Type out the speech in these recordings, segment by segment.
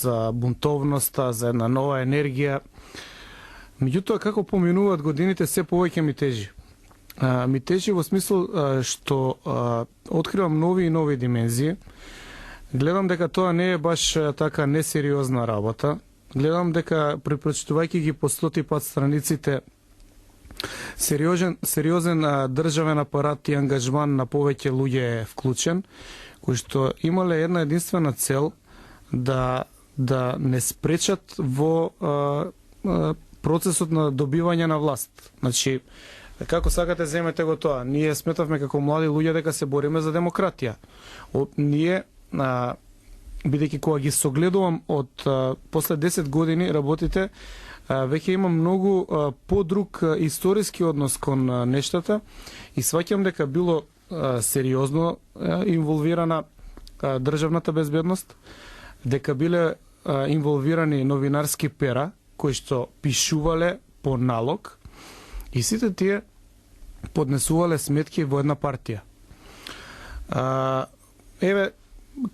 за бунтовноста, за една нова енергија. Меѓутоа, како поминуваат годините, се повеќе ми тежи. Ми тежи во смисол што откривам нови и нови димензии. Гледам дека тоа не е баш така несериозна работа. Гледам дека препрочитувајќи ги по 100 пат страниците, сериозен државен апарат и ангажман на повеќе луѓе е вклучен, кои што имале една единствена цел да не спречат во процесот на добивање на власт. Значи, како сакате земете го тоа. Ние сметавме како млади луѓе дека се бориме за демократија. Ние бидејќи кога ги согледувам од после 10 години работите, веќе има многу подруг историски однос кон нештата и сваќам дека било сериозно инволвирана државната безбедност, дека биле инволвирани новинарски пера кои што пишувале по налог и сите тие поднесувале сметки во една партија. Еве,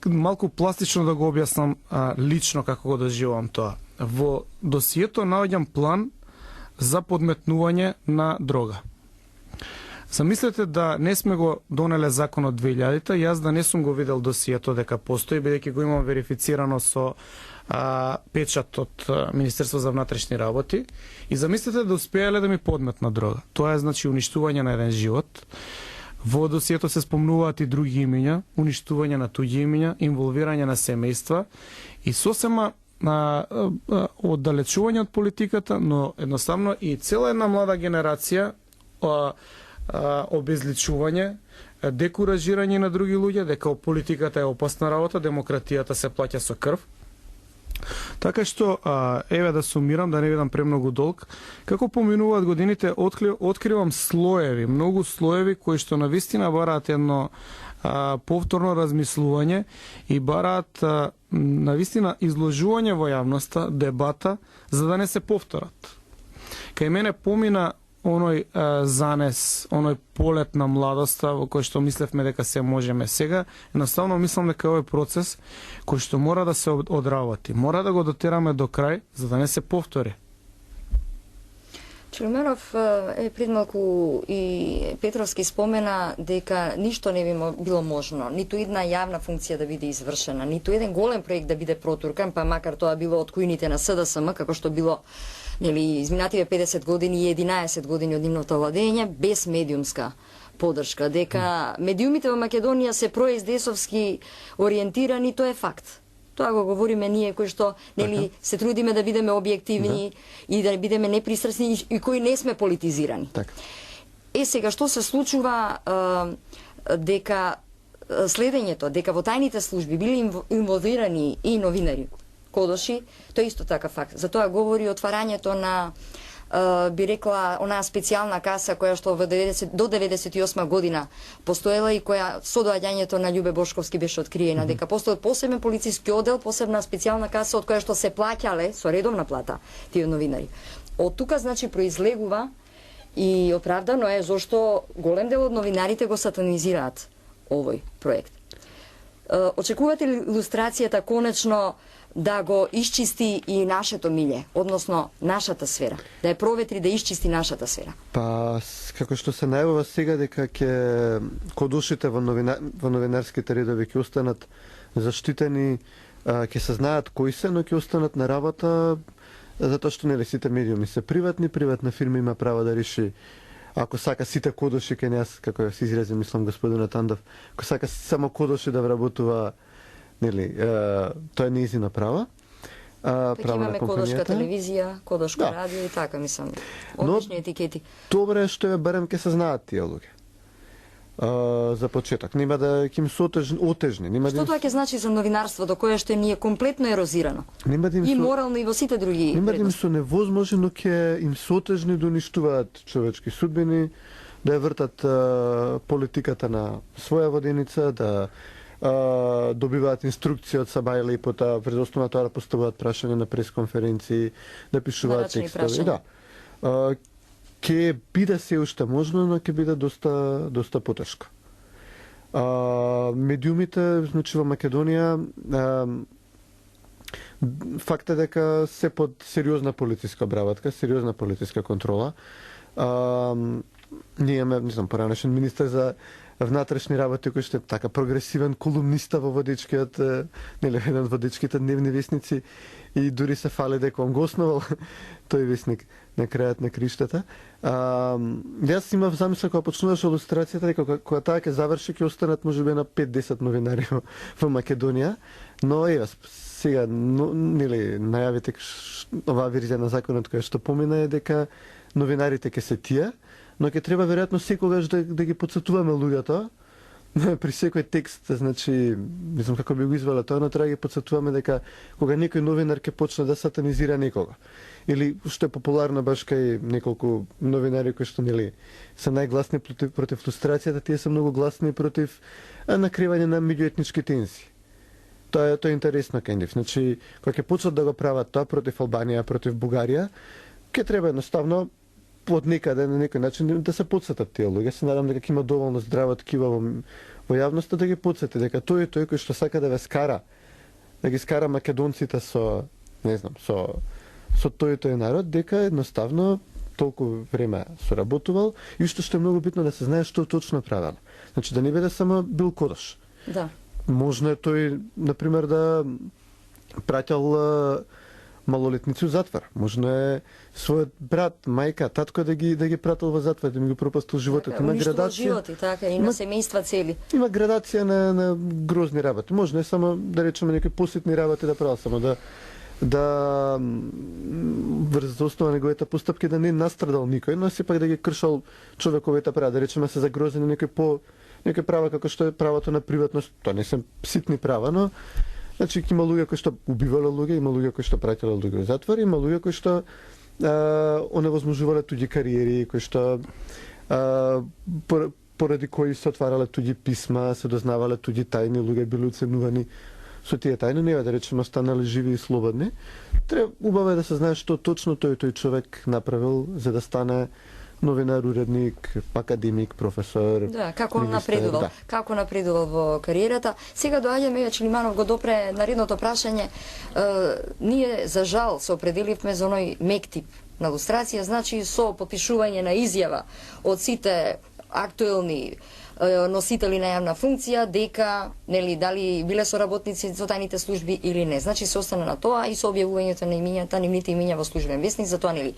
малку пластично да го објаснам лично како го доживувам тоа. Во досието наоѓам план за подметнување на дрога. Замислете да не сме го донеле законот 2000-та, јас да не сум го видел досието дека постои, бидејќи го имам верифицирано со печат од Министерство за внатрешни работи, и замислете да успеале да ми подметна дрога. Тоа е значи уништување на еден живот. Во досието се спомнуваат и други имиња, уништување на туѓи имиња, инволвирање на семејства и сосема оддалечување од политиката, но едноставно и цела една млада генерација обезличување, декуражирање на други луѓе, дека политиката е опасна работа, демократијата се плаќа со крв. Така што, еве да сумирам, да не бидам премногу долг, како поминуваат годините, откривам слоеви, многу слоеви кои што навистина бараат едно повторно размислување и бараат навистина изложување во јавноста, дебата, за да не се повторат. Кај мене помина оној занес, оној полет на младоста во кој што мислевме дека се можеме. Сега, едноставно мислам дека овој процес кој што мора да се одработи, мора да го дотераме до крај, за да не се повтори. Челменов пред малку и Петровски спомена дека ништо не би било можно, ниту една јавна функција да биде извршена, ниту еден голем проект да биде протуркан, па макар тоа било од кујните на СДСМ, како што било изминативе 50 години и 11 години од нивното владење, без медиумска поддршка. Дека медиумите во Македонија се проездесовски ориентирани, тоа е факт. Тоа го говориме ние кои што се трудиме да бидеме објективни и да бидеме непристрасни и кои не сме политизирани. Сега што се случува дека следењето, дека во тајните служби били инволвирани и новинари, кодоши, тоа е исто така факт. Затоа говори отварањето на би рекла онаа специјална каса која што до 98 година постоела и која со доаѓањето на Љубе Бошковски беше откриена, дека постои посебен полициски оддел, посебна специјална каса од која што се плаќале со редовна плата тие новинари. Од тука значи произлегува и оправдано е зошто голем дел од новинарите го сатанизираат овој проект. Очекувате ли илустрацијата конечно да го исчисти и нашето милје, односно нашата сфера, да ја проветри, да исчисти нашата сфера? Па, како што се најавува сега дека ќе кодушите во новинарските редови ќе останат заштитени, ќе се знаат кои се, но ќе останат на работа, затоа што нели сите медиуми се приватни, приватна фирма има право да реши. Ако сака сите кодоши кај нас, како се изрази, мислам господинот Андов, ако сака само кодоши да вработува, нели, тоа е нејзина права. Така имаме кодошка телевизија, кодошка радио и така, мислам, одлични етикети. Добре што барем ќе се знаат тие луѓе. За почеток, нема да ќе им се отежни. Што тоа ќе значи за новинарството, кое што ни е комплетно ерозирано? И морално и во сите други. Нема да им се невозможно, но ќе им се отежни да уништуваат човечки судбини, да ја вртат политиката на своја воденица, да добиваат инструкции од Сабајле и пота пред основа тоа да поставуваат прашања на пресконференции, да пишуваат текстови. Да. Ќе биде се уште можно, но ќе биде доста потешко. Медиумите, значи во Македонија, Факт е дека се под сериозна политичка обработка, сериозна политичка контрола. Ние имаме, не знам, поранешен министер за внатрешни работи кој што е така прогресивен колумниста во водичкиот, нели еден од водичките дневни вестници и дури се фали дека он го основал тој вестник на крајот на криштата. Јас имав замисла кога почнуваше илустрацијата дека кога таа ќе заврши ќе останат можеби на 5-10 новинари во Македонија, но сега нели најавите оваа верзија на законот која што помина е дека новинарите ќе се тие, но ќе треба веројатно секогаш да ги потсетуваме луѓето при секој текст, значи, не знам како би го извела тоа, но треба да ги потсетуваме дека кога некој новинар ќе почне да сатанизира некого, или што е популарно баш кај неколку новинари кои што нели се најгласни против лустрацијата, тие се многу гласни против накривање на меѓуетнички тензии. Тоа е интересно кај нив. Значи, кога ќе почнат да го прават тоа против Албанија, против Бугарија, ќе треба едноставно од некаде на некој начин да се потсетат тие луѓе. Се надам дека има доволно здраво ткива во јавноста да ги потсети дека тој кој што сака да ве скара, да ги скара македонците со, не знам, со тој народ, дека едноставно толку време соработувал и што е многу битно да се знае што точно правел. Значи да не биде само бил кодош. Да. Можно е тој, например, да праќал малолетници у затвор. Можно е својот брат, мајка, татко да ги пратил во затвор, да ми го пропастил животот. Има градација. Животи, така, и на семејства цели. Има градација на грозни работи. Можно е само да речеме некои поситни работи да правил, само да врз основа на неговите постапки да не настрадал никој, но сепак да ги кршал човековите права, да речеме се загрозени некои права како што е правото на приватност. Тоа не се ситни права, но значи има луѓе кои што убивале луѓе, има луѓе кои што праќале луѓе во затвор, има луѓе кои што оневозможувале туѓи кариери, кои што поради кои се отварале туѓи писма, се дознавале туѓи тајни, луѓе били уценувани со тие тајни, не да речеме останале живи и слободни. Треба убаво е да се знае што точно тој човек направил за да стане новинар, уредник, академик, професор. Да, како он напредувал, да. Како напредувал во кариерата. Сега доаѓаме, веќе Лиманов го допре наредното прашање. Ние за жал се определивме за оној мек тип на лустрација, значи со потпишување на изјава од сите актуелни носители на јавна функција дека нели дали биле соработници со тајните служби или не. Значи се остана на тоа и со објавувањето на имињата, нивните имиња во службен весник, затоа нели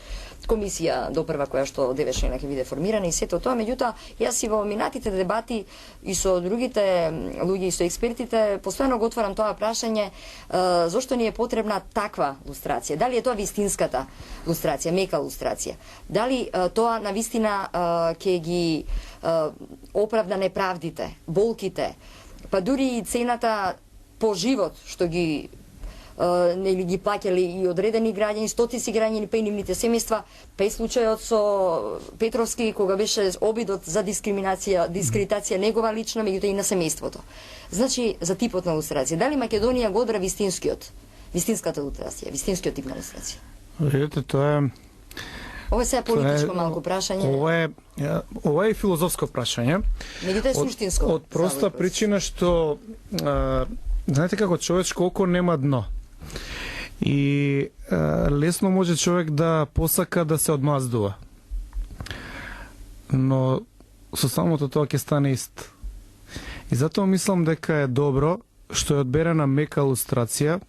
комисија допрва која што 9 члена ќе биде формирана и сето тоа, меѓутоа јас и во минатите дебати и со другите луѓе и со експертите постојано го отварам тоа прашање зошто ни е потребна таква лустрација? Дали е тоа вистинската лустрација, мека лустрација? Дали тоа навистина ќе ги оправда неправдите, болките, па дури и цената по живот што ги нели ги плаќале и одредени граѓани, стотици граѓани, па и нивните семејства, па и случајот со Петровски кога беше обидот за дискредитација негова лична, меѓутоа и на семејството. Значи за типот на лустрација, дали Македонија го одбра вистинската лустрација, вистинскиот тип на лустрација? Видете, тоа е Ова е сега политичко малку прашање. Ова е филозофско прашање. Меѓутоа е суштинско. Од проста причина што знаете како човечко око нема дно. И лесно може човек да посака да се одмаздува. Но со самото тоа ќе стане ист. И затоа мислам дека е добро што е одберена мека лустрација,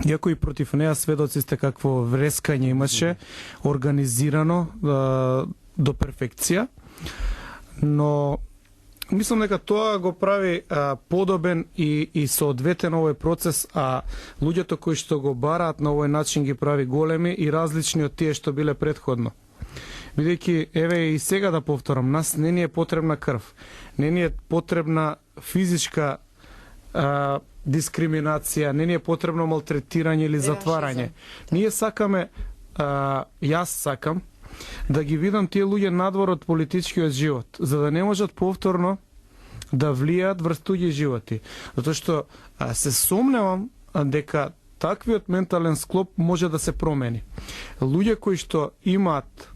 иако и против неа сведоци сте какво врескање имаше, организирано до перфекција, но мислам дека тоа го прави подобен и соодветен овој процес, а луѓето кои што го бараат на овој начин ги прави големи и различни од тие што биле предходно. Бидејќи, еве и сега да повторам, нас не ни е потребна крв, не ни е потребна физичка дискриминација, не ни е потребно малтретирање или затварање. Ние сакаме, јас сакам, да ги видам тие луѓе надвор од политичкиот живот, за да не можат повторно да влијаат врз туѓи животи. Затоа што се сомневам дека таквиот ментален склоп може да се промени. Луѓе кои што имаат